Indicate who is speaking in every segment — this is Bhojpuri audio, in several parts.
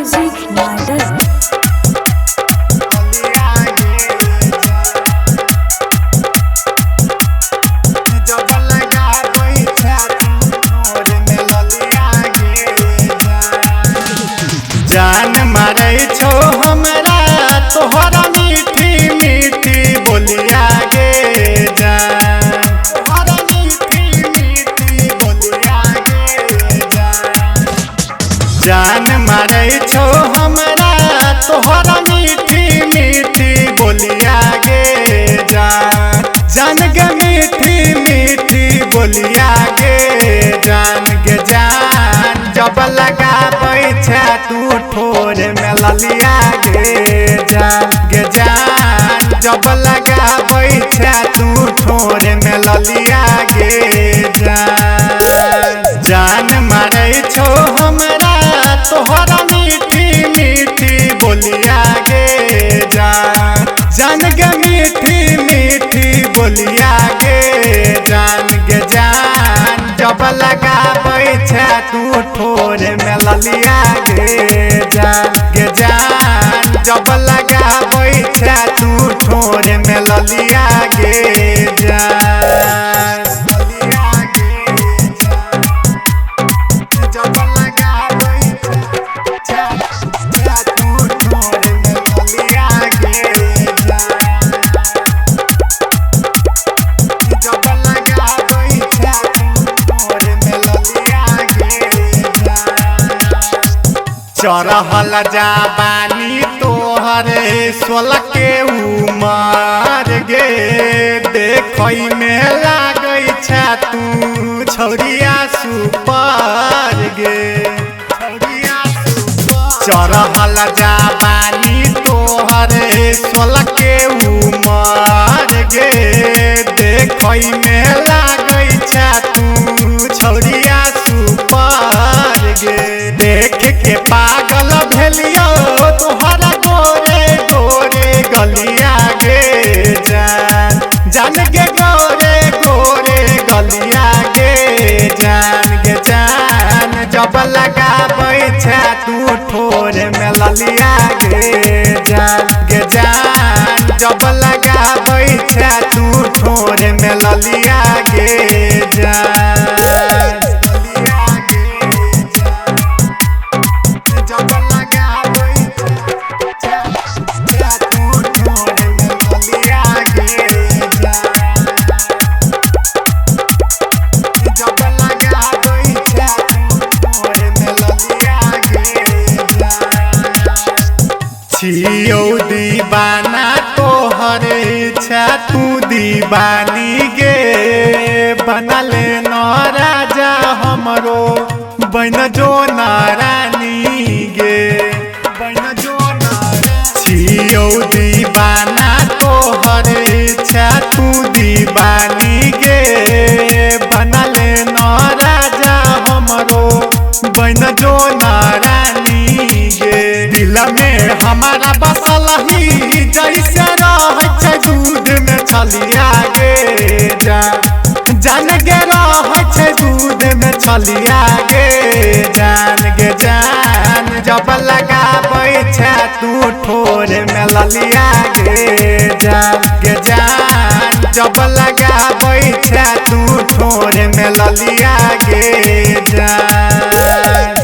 Speaker 1: Music model.
Speaker 2: जान मारे छो हमरा तोहरा मीठी मीठी बोलिया गे जान, तोहरा मीठी मीठी बोलिया गे जान। जान मारे छो हमरा तोहरा मीठी मीठी बोलिया गे जान, जान गे मीठी मीठी बोलिया गे जान गे जान। जब लगा बैठा तू ठोर में ललिया गे जान, जब लगा बैठा तू ठोर में ललिया गे जान। जान मारे छो हमरा तोहरा मीठी मीठी बोलिया गे जान, जान गे मीठी मीठी बोलिया गे जान गे जान। जब लगा बैठा तू ठोर में ललिया गे जान, जब लगा बैठा तू ठोर में ललिया गे जान। जब लगा बैठा तू ठोर में ललिया गे जान, जब लगा बैठा तू ठोर में ललिया गे जान। चढ़ल जाबानी तोहरे 16 के उमर गे, देखई में लागै छा तू छौरिया सुपर गे, चढ़ल जाबानी तोहरे 16 के उमर गे, देखई में लागै छा तू छौरिया सुपर गे। देख के पागल भेलियो तोहरा गोरे गोरे गलिया गे जान, जान गे गोरे गोरे गलिया गे जान। जब लगा बैठा तू ठोर में ललिया गे जान, जब लगा बैठा तू ठोर में ललिया गे जान। जब लगा बैठा तू ठोर में ललिया गे जान, जब लगा बैठा तू ठोर में ललिया गे जान। छियौ दीवाना तोहरे छा तू दीवानी गे, बनले न राजा हमरो बन जो नारानी गे, बन जो नारानी। छियौ दीवाना तोहरे छा तू दीवानी गे, बनले न राजा हमरो बन जो नारानी गे। दिल में हमारा बसल ही जैसे रह छै दूध में छलिया गे जान गे, रह छै दूध में छलिया गे जान। जब लगा बैठा तू ठोर में ललिया गे जान, जब लगा बैठा तू ठोर में ललिया गे जान।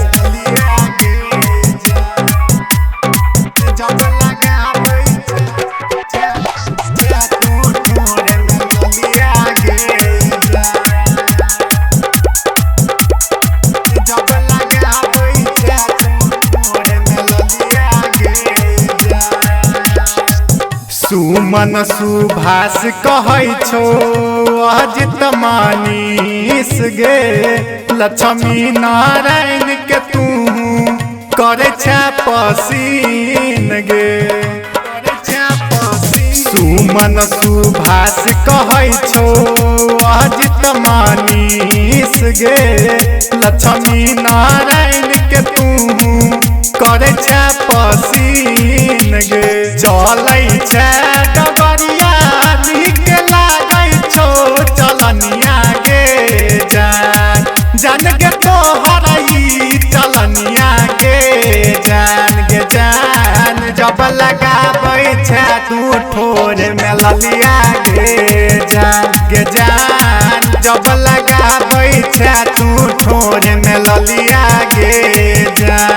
Speaker 2: जब लगा बैठा तू ठोर में ललिया गे जान, जब लगा बैठा तू ठोर में ललिया गे जान। सुमन सुभाष कहै छो अजित मनीष गे, लक्ष्मी नारायण के तू करे छा पसीन गे। सुमन सुभाष कहै छो अजित मनीष गे, लक्ष्मी नारायण के तू करे छा पसीन गे। चलै छा डबरिया नीक लागै छो चलनिया गे जान, जान गे तोहरा ई चलनिया गे जान। ललिया गे जान जब लगा बैठा तू ठोर में ललिया गे जान।